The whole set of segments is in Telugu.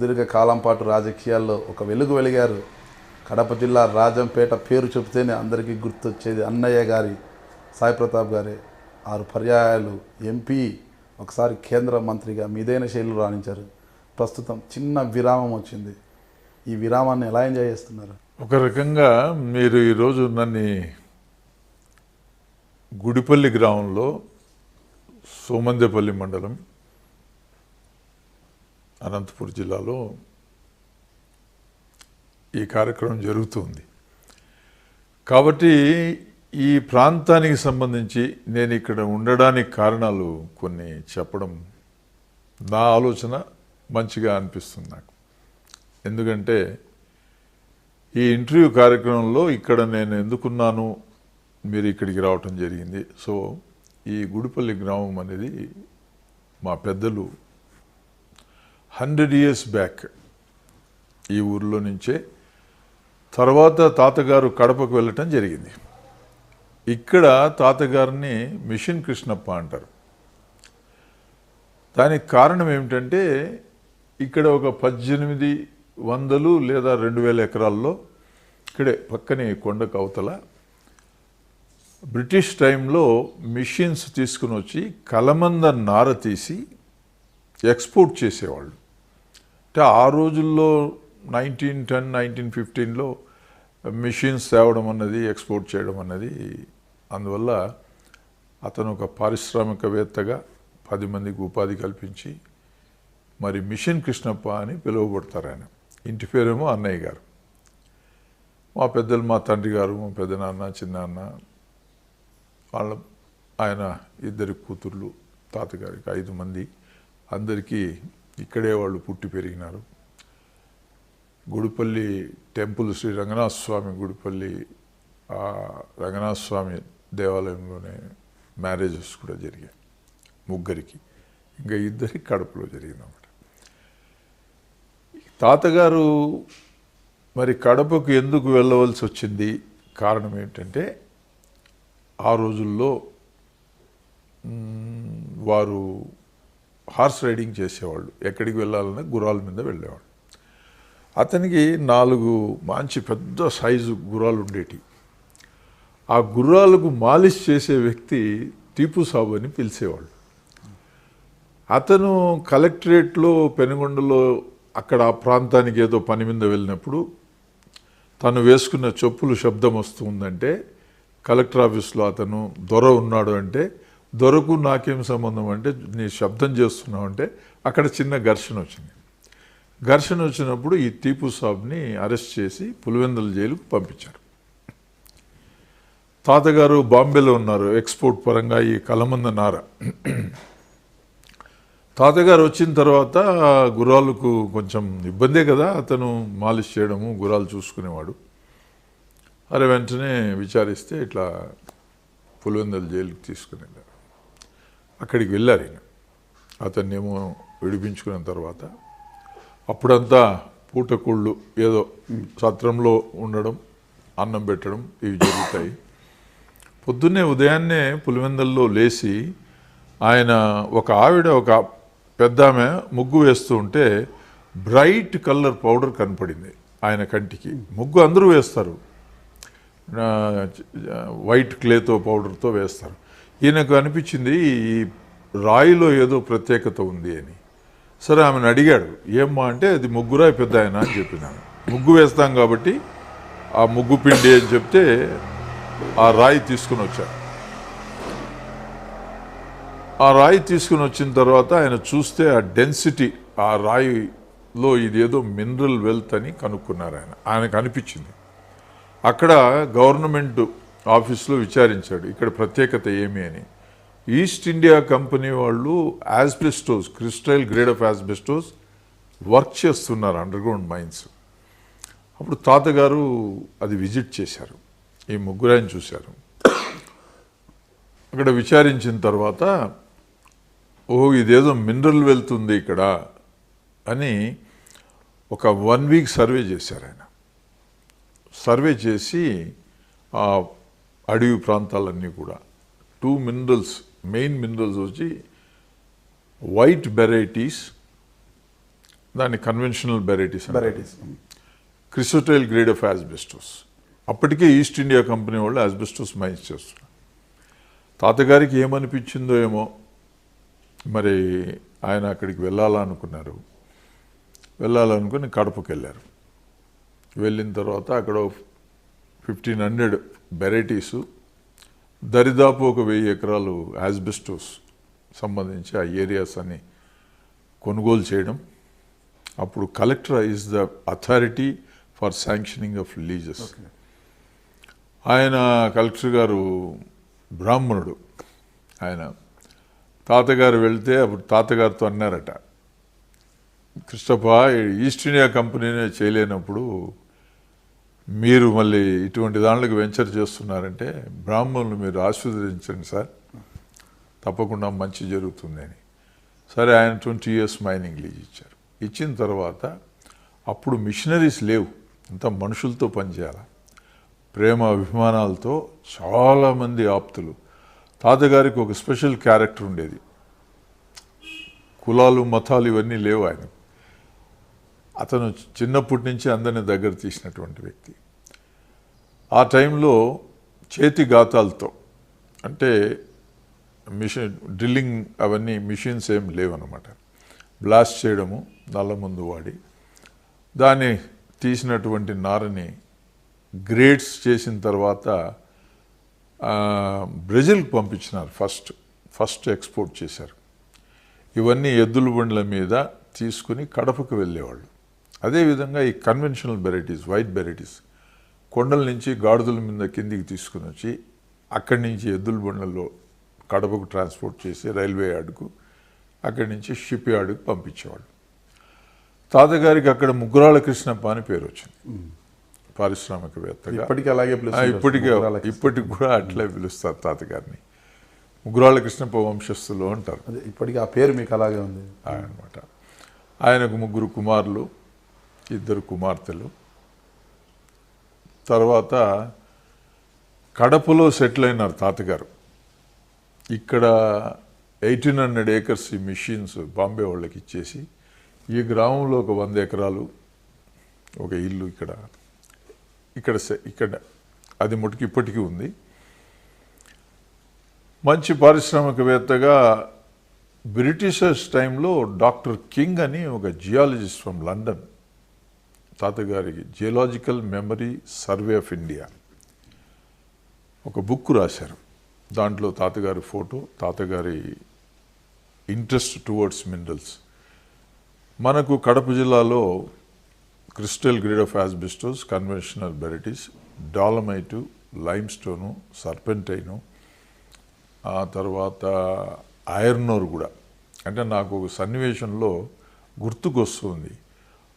సుదీర్ఘ కాలం పాటు రాజకీయాల్లో ఒక వెలుగు వెలిగారు. కడప జిల్లా రాజంపేట పేరు చెబితేనే అందరికీ గుర్తొచ్చేది అన్నయ్య గారి సాయి ప్రతాప్ గారే. 6 పర్యాయాలు ఎంపీ, ఒకసారి కేంద్ర మంత్రిగా మీదైన శైలిలో రాణించారు. ప్రస్తుతం చిన్న విరామం వచ్చింది. ఈ విరామాన్ని ఎలా ఎంజాయ్ చేస్తున్నారు? ఒక రకంగా మీరు ఈరోజు నన్ను గుడిపల్లి గ్రామంలో సోమందేపల్లి మండలం అనంతపురం జిల్లాలో ఈ కార్యక్రమం జరుగుతుంది కాబట్టి ఈ ప్రాంతానికి సంబంధించి నేను ఇక్కడ ఉండడానికి కారణాలు కొన్ని చెప్పడం నా ఆలోచన మంచిగా అనిపిస్తుంది నాకు. ఎందుకంటే ఈ ఇంటర్వ్యూ కార్యక్రమంలో ఇక్కడ నేను ఎందుకున్నాను, మీరు ఇక్కడికి రావటం జరిగింది. సో ఈ గుడిపల్లి గ్రామం అనేది మా పెద్దలు 100 years బ్యాక్ ఈ ఊరిలో నుంచే, తర్వాత తాతగారు కడపకు వెళ్ళటం జరిగింది. ఇక్కడ తాతగారిని మిషన్ కృష్ణప్ప అంటారు. దానికి కారణం ఏమిటంటే ఇక్కడ ఒక 1800 లేదా 2000 ఎకరాల్లో ఇక్కడే పక్కనే కొండకు అవతల బ్రిటిష్ టైంలో మిషన్స్ తీసుకుని వచ్చి కలమంద నార తీసి ఎక్స్పోర్ట్ చేసేవాళ్ళు. అంటే ఆ రోజుల్లో 1910, 1915లో మిషన్స్ తేవడం అన్నది, ఎక్స్పోర్ట్ చేయడం అన్నది, అందువల్ల అతను ఒక పారిశ్రామికవేత్తగా 10 మందికి ఉపాధి కల్పించి మరి మిషన్ కృష్ణప్ప అని పిలువబడతారు. ఆయన ఇంటి పేరేమో అన్నయ్య గారు. మా పెద్దలు, మా తండ్రి గారు, మా పెద్దనాన్న, చిన్నాన్న, వాళ్ళ ఆయన 2 కూతుర్లు, తాతగారికి 5 మంది, అందరికీ ఇక్కడే వాళ్ళు పుట్టి పెరిగినారు. గుడిపల్లి టెంపుల్, శ్రీ రంగనాథ స్వామి గుడిపల్లి రంగనాథ స్వామి దేవాలయంలోనే మ్యారేజెస్ కూడా జరిగాయి 3కి. ఇంకా 2 కడపలో జరిగిందన్నమాట. తాతగారు మరి కడపకు ఎందుకు వెళ్ళవలసి వచ్చింది, కారణం ఏంటంటే ఆ రోజుల్లో వారు హార్స్ రైడింగ్ చేసేవాళ్ళు. ఎక్కడికి వెళ్ళాలన్నా గుర్రాల మీద వెళ్ళేవాళ్ళు. అతనికి 4 మంచి పెద్ద సైజు గుర్రాలు ఉండేటి. ఆ గుర్రాలకు మాలిష్ చేసే వ్యక్తి టీపు సాబు అని పిలిచేవాళ్ళు. అతను కలెక్టరేట్లో పెనుగొండలో అక్కడ ఆ ప్రాంతానికి ఏదో పని మీద వెళ్ళినప్పుడు తను వేసుకున్న చెప్పులు శబ్దం వస్తుందంటే కలెక్టర్ ఆఫీస్లో అతను దొర ఉన్నాడు అంటే, దొరకు నాకేం సంబంధం అంటే, నీ శబ్దం చేస్తున్నావు అంటే అక్కడ చిన్న ఘర్షణ వచ్చింది. ఘర్షణ వచ్చినప్పుడు ఈ టీపు సాబ్ని అరెస్ట్ చేసి పులివెందుల జైలుకు పంపించారు. తాతగారు బాంబేలో ఉన్నారు ఎక్స్పోర్ట్ పరంగా ఈ కలమంద నార. తాతగారు వచ్చిన తర్వాత గుర్రాలకు కొంచెం ఇబ్బందే కదా, అతను మాలిష్ చేయడము, గుర్రాలు చూసుకునేవాడు. అరే వెంటనే విచారిస్తే ఇట్లా పులివెందుల జైలుకి తీసుకుని వెళ్ళారు. అక్కడికి వెళ్ళారు. అతన్నేమో విడిపించుకున్న తర్వాత అప్పుడంతా పూటకూళ్ళు ఏదో సత్రంలో ఉండడం, అన్నం పెట్టడం ఇవి జరుగుతాయి. పొద్దున్నే ఉదయాన్నే పులివెందుల్లో లేచి ఆయన ఒక ఆవిడ, ఒక పెద్ద ఆమె ముగ్గు వేస్తూ ఉంటే బ్రైట్ కలర్ పౌడర్ కనపడింది ఆయన కంటికి. ముగ్గు అందరూ వేస్తారు, వైట్ క్లేతో పౌడర్తో వేస్తారు. ఈయనకు అనిపించింది ఈ రాయిలో ఏదో ప్రత్యేకత ఉంది అని. సరే ఆమెను అడిగాడు, ఏమ్మా అంటే అది ముగ్గురాయి పెద్ద ఆయన అని చెప్పినాను. ముగ్గు వేస్తాం కాబట్టి ఆ ముగ్గు పిండి అని చెప్తే ఆ రాయి తీసుకుని వచ్చారు. ఆ రాయి తీసుకుని వచ్చిన తర్వాత ఆయన చూస్తే ఆ డెన్సిటీ, ఆ రాయిలో ఇదేదో మినరల్ వెల్త్ అని కనుక్కున్నారు. ఆయనకు అనిపించింది. అక్కడ గవర్నమెంట్ ఆఫీస్లో విచారించాడు ఇక్కడ ప్రత్యేకత ఏమి అని. ఈస్ట్ ఇండియా కంపెనీ వాళ్ళు asbestos, chrysotile grade of asbestos work చేస్తున్నారు అండర్గ్రౌండ్ మైన్స్. అప్పుడు తాతగారు అది విజిట్ చేశారు, ఈ ముగ్గురాయిని చూశారు. అక్కడ విచారించిన తర్వాత ఇదేదో మినరల్ వెల్త్ ఉంది ఇక్కడ అని ఒక 1 week సర్వే చేశారు ఆయన. సర్వే చేసి ఆ అడవి ప్రాంతాలన్నీ కూడా 2 మినరల్స్, మెయిన్ మినరల్స్ వచ్చి వైట్ బెరైటీస్ దాన్ని conventional varieties varieties. Chrysotile grade of asbestos. అప్పటికే ఈస్ట్ ఇండియా కంపెనీ వాళ్ళు యాస్బెస్టోస్ మైన్స్ చేస్తున్నారు. తాతగారికి ఏమనిపించిందో ఏమో మరి ఆయన అక్కడికి వెళ్ళాలనుకున్నారు. వెళ్ళాలనుకుని కడపకు వెళ్ళారు. వెళ్ళిన తర్వాత అక్కడ 1500 వెరైటీసు, దరిదాపు ఒక 1000 ఎకరాలు యాస్బెస్టోస్ సంబంధించి ఆ ఏరియాస్ అన్ని కొనుగోలు చేయడం. అప్పుడు collector is the authority for sanctioning of leases. ఆయన కలెక్టర్ గారు బ్రాహ్మణుడు. ఆయన తాతగారు వెళ్తే అప్పుడు తాతగారితో అన్నారట, కృష్ణప్ప ఈస్ట్ ఇండియా కంపెనీనే చేయలేనప్పుడు మీరు మళ్ళీ ఇటువంటి దాంట్లోకి వెంచర్ చేస్తున్నారంటే బ్రాహ్మణులు మీరు ఆశీర్వదించండి సార్, తప్పకుండా మంచి జరుగుతుంది అని. సరే ఆయన 20 years మైనింగ్ లీజ్ ఇచ్చారు. ఇచ్చిన తర్వాత అప్పుడు మిషనరీస్ లేవు, అంతా మనుషులతో పనిచేయాలి. ప్రేమ అభిమానాలతో చాలామంది ఆప్తులు. తాతగారికి ఒక స్పెషల్ క్యారెక్టర్ ఉండేది. కులాలు మతాలు ఇవన్నీ లేవు ఆయన. అతను చిన్నప్పటి నుంచి అందరిని దగ్గర తీసినటువంటి వ్యక్తి. ఆ టైంలో చేతి గాతాలతో, అంటే మిషన్ డ్రిల్లింగ్ అవన్నీ మిషన్స్ ఏం లేవన్నమాట. బ్లాస్ట్ చేయడము నల్ల ముందు వాడి దాన్ని తీసినటువంటి నారని గ్రేడ్స్ చేసిన తర్వాత బ్రెజిల్కి పంపించినారు. ఫస్ట్ ఎక్స్పోర్ట్ చేశారు. ఇవన్నీ ఎద్దుల బండ్ల మీద తీసుకుని కడపకు వెళ్ళేవాళ్ళు. అదేవిధంగా ఈ కన్వెన్షనల్ వెరైటీస్, వైట్ వెరైటీస్ కొండల నుంచి గాడిదల మీద కిందికి తీసుకుని వచ్చి అక్కడి నుంచి ఎద్దుల బండ్లలో కడపకు ట్రాన్స్పోర్ట్ చేసి రైల్వే యార్డుకు, అక్కడి నుంచి షిప్ యార్డుకు పంపించేవాళ్ళు. తాతగారికి అక్కడ ముగ్గురాళ్ళ కృష్ణప్ప అని పేరు వచ్చింది, పారిశ్రామికవేత్తగా. ఇప్పటికీ అలాగే ఇప్పటికి కూడా అట్లే పిలుస్తారు తాతగారిని. ముగ్గురాళ్ళ కృష్ణప్ప వంశస్థులు అంటారు. ఇప్పటికీ ఆ పేరు మీకు అలాగే ఉంది అనమాట. ఆయనకు 3 కుమారులు, 2 కుమార్తెలు. తర్వాత కడపలో సెటిల్ అయినారు తాతగారు. ఇక్కడ 1800 acres ఈ మిషన్స్ బాంబే వాళ్ళకి ఇచ్చేసి ఈ గ్రామంలో ఒక 100 ఎకరాలు, ఒక ఇల్లు ఇక్కడ అది మటుకు ఇప్పటికీ ఉంది. మంచి పారిశ్రామికవేత్తగా బ్రిటిషర్స్ టైంలో డాక్టర్ కింగ్ అని ఒక జియాలజిస్ట్ ఫ్రమ్ లండన్ తాతగారికి geological memory survey of India ఒక బుక్ రాశారు. దాంట్లో తాతగారి ఫోటో, తాతగారి ఇంట్రెస్ట్ టువర్డ్స్ మినరల్స్. మనకు కడప జిల్లాలో crystal grade of asbestos, conventional varieties, dolomite, limestone, serpentine, ఆ తర్వాత ఐరన్ ఓర్ కూడా. అంటే నాకు ఒక సన్నివేశంలో గుర్తుకొస్తుంది.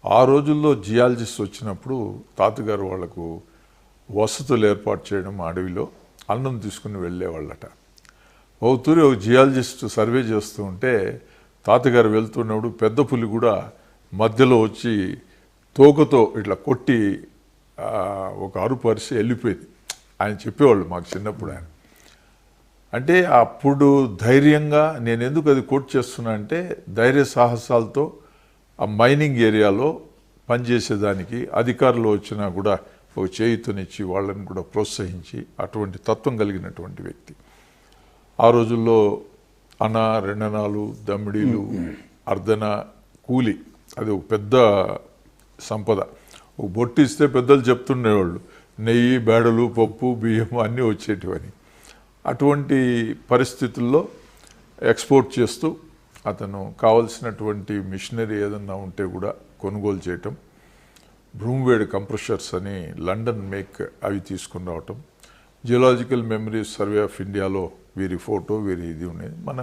ఆ రోజుల్లో జియాలజిస్ట్ వచ్చినప్పుడు తాతగారు వాళ్లకు వసతులు ఏర్పాటు చేయడం, అడవిలో అన్నం తీసుకుని వెళ్ళేవాళ్ళట. అవుతూరి ఒక జియాలజిస్ట్ సర్వే చేస్తూ ఉంటే తాతగారు వెళ్తున్నప్పుడు పెద్ద పులి కూడా మధ్యలో వచ్చి తోకతో ఇట్లా కొట్టి ఒక అరుపు అరిసి వెళ్ళిపోయింది. ఆయన చెప్పేవాళ్ళు మాకు చిన్నప్పుడు. ఆయన అంటే అప్పుడు ధైర్యంగా, నేను ఎందుకు అది కోట్ చేస్తున్నా అంటే ధైర్య సాహసాలతో ఆ మైనింగ్ ఏరియాలో పనిచేసేదానికి అధికారులు వచ్చినా కూడా ఒక చేయుతనిచ్చి వాళ్ళని కూడా ప్రోత్సహించి అటువంటి తత్వం కలిగినటువంటి వ్యక్తి. ఆ రోజుల్లో అన, రెండనాలు, దమ్మిడీలు, అర్ధన, కూలి అది ఒక పెద్ద సంపద. ఒక బొట్టు ఇస్తే పెద్దలు చెప్తుండేవాళ్ళు నెయ్యి, బేడలు, పప్పు, బియ్యం అన్నీ వచ్చేటివని. అటువంటి పరిస్థితుల్లో ఎక్స్పోర్ట్ చేస్తూ అతను కావలసినటువంటి మిషనరీ ఏదన్నా ఉంటే కూడా కొనుగోలు చేయటం, బ్రూమ్వేడ్ కంప్రెషర్స్ అని లండన్ మేక్ అవి తీసుకుని రావటం, జియోలాజికల్ మెమరీ సర్వే ఆఫ్ ఇండియాలో వీరి ఫోటో, వీరి ఇది ఉండేది. మన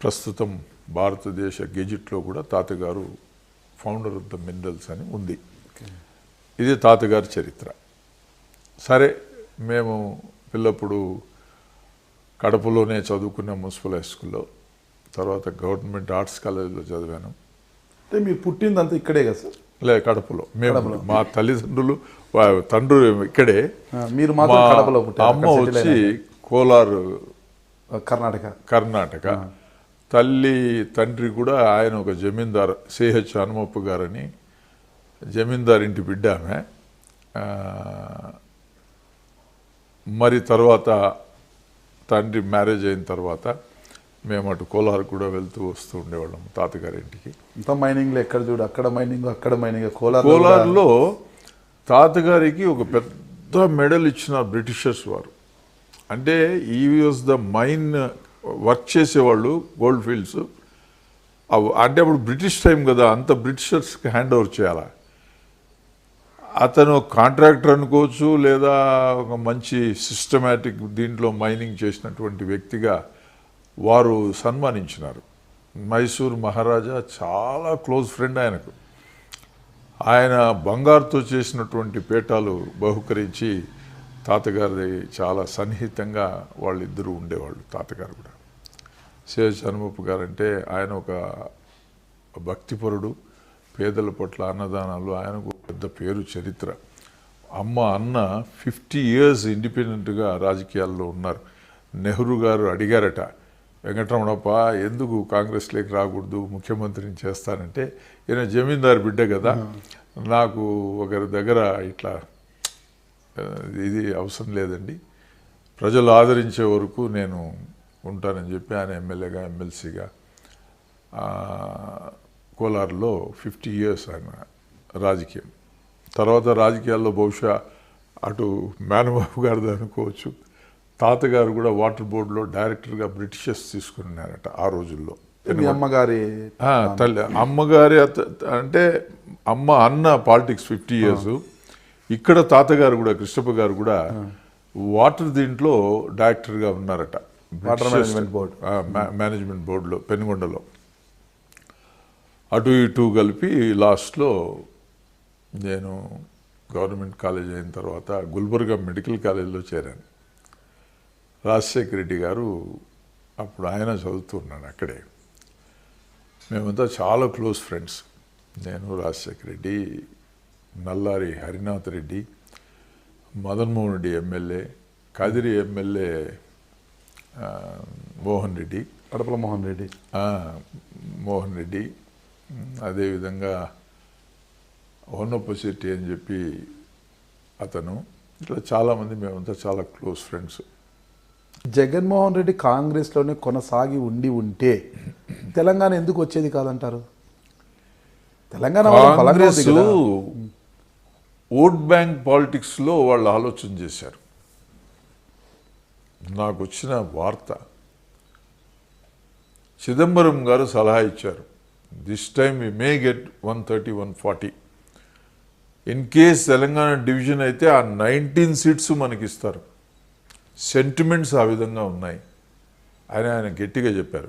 ప్రస్తుతం భారతదేశ గెజిట్లో కూడా తాతగారు ఫౌండర్ ఆఫ్ ద మినరల్స్ అని ఉంది. ఇది తాతగారి చరిత్ర. సరే, మేము పిల్లప్పుడు కడపలోనే చదువుకున్న మున్సిపల్ హై స్కూల్లో, తర్వాత గవర్నమెంట్ ఆర్ట్స్ కాలేజీలో చదివాను. అంటే మీరు పుట్టిందంతా ఇక్కడే కదా సార్? కడపలో. మేము మా తల్లిదండ్రులు తండ్రులు ఇక్కడే. మీరు మాత్రం కడపలో పుట్టారు. అమ్మ వచ్చి కోలార్, కర్ణాటక. తల్లి తండ్రి కూడా ఆయన ఒక జమీందార్ సిహెచ్ హనుమప్ప గారని జమీందార్ ఇంటి బిడ్డ ఆమె. మరి తర్వాత తండ్రి మ్యారేజ్ అయిన తర్వాత మేము అటు కోలార్ కూడా వెళ్తూ వస్తూ ఉండేవాళ్ళం తాతగారింటికి. ఇంత మైనింగ్లో ఎక్కడ చూడు అక్కడ మైనింగ్ కోలార్లో తాతగారికి ఒక పెద్ద మెడల్ ఇచ్చిన బ్రిటిషర్స్ వారు. అంటే ఈ వాజ్ ద మైన్ వర్క్ చేసేవాళ్ళు గోల్డ్ ఫీల్డ్స్. అంటే అప్పుడు బ్రిటిష్ టైం కదా, అంత బ్రిటిషర్స్కి హ్యాండ్ ఓవర్ చేయాలా. అతను కాంట్రాక్టర్ అనుకోవచ్చు, లేదా ఒక మంచి సిస్టమేటిక్ దీంట్లో మైనింగ్ చేసినటువంటి వ్యక్తిగా వారు సన్మానించినారు. మైసూర్ మహారాజా చాలా క్లోజ్ ఫ్రెండ్ ఆయనకు. ఆయన బంగారుతో చేసినటువంటి పీఠాలు బహుకరించి తాతగారి చాలా సన్నిహితంగా వాళ్ళిద్దరూ ఉండేవాళ్ళు. తాతగారు కూడా సిహెచ్ హనుమప్ప గారు అంటే ఆయన ఒక భక్తిపరుడు, పేదల పట్ల అన్నదానాలు, ఆయనకు పెద్ద పేరు చరిత్ర. అన్న 50 years ఇండిపెండెంట్గా రాజకీయాల్లో ఉన్నారు. నెహ్రూ గారు అడిగారట, వెంకటరమణప్ప ఎందుకు కాంగ్రెస్లోకి రాకూడదు, ముఖ్యమంత్రిని చేస్తానంటే, ఈయన జమీందారు బిడ్డ కదా, నాకు ఒకరి దగ్గర ఇట్లా ఇది అవసరం లేదండి, ప్రజలు ఆదరించే వరకు నేను ఉంటానని చెప్పి ఆయన ఎమ్మెల్యేగా ఎమ్మెల్సీగా కోలార్లో 50 years ఆయన రాజకీయం. తర్వాత రాజకీయాల్లో బహుశా అటు మేనబాబు గారిది అనుకోవచ్చు, తాతగారు కూడా వాటర్ బోర్డులో డైరెక్టర్గా బ్రిటిషర్స్ తీసుకున్నారట ఆ రోజుల్లో. అమ్మగారి తల్లి అమ్మగారి అంటే అన్న పాలిటిక్స్ 50 years. ఇక్కడ తాతగారు కూడా కృష్ణప్ప గారు కూడా వాటర్ దీంట్లో డైరెక్టర్గా ఉన్నారట, వాటర్ మేనేజ్మెంట్ బోర్డు మేనేజ్మెంట్ బోర్డులో పెనుగొండలో. అటు ఇటు కలిపి లాస్ట్లో నేను గవర్నమెంట్ కాలేజ్ అయిన తర్వాత గుల్బర్గా మెడికల్ కాలేజ్లో చేరాను. రాజశేఖర రెడ్డి గారు అప్పుడు ఆయన చదువుతున్నాడు అక్కడే. మేమంతా చాలా క్లోజ్ ఫ్రెండ్స్. నేను, రాజశేఖర రెడ్డి, నల్లారి హరినాథ్ రెడ్డి, మదన్మోహన్ రెడ్డి ఎమ్మెల్యే, కదిరి ఎమ్మెల్యే మోహన్ రెడ్డి, కడపల మోహన్ రెడ్డి, అదేవిధంగా హోనప్ప శెట్టి అని చెప్పి అతను, ఇట్లా చాలామంది మేమంతా చాలా క్లోజ్ ఫ్రెండ్స్. జగన్మోహన్ రెడ్డి కాంగ్రెస్లోనే కొనసాగి ఉంటే తెలంగాణ ఎందుకు వచ్చేది కాదంటారు? తెలంగాణ కాంగ్రెస్ ఓట్ బ్యాంక్ పాలిటిక్స్లో వాళ్ళు ఆలోచన చేశారు. నాకు వచ్చిన వార్త, చిదంబరం గారు సలహా ఇచ్చారు, this time we may get 130, 140. In case Telangana division అయితే ఆ 19 seats మనకిస్తారు. సెంటిమెంట్స్ ఆ విధంగా ఉన్నాయి ఆయన గట్టిగా చెప్పారు.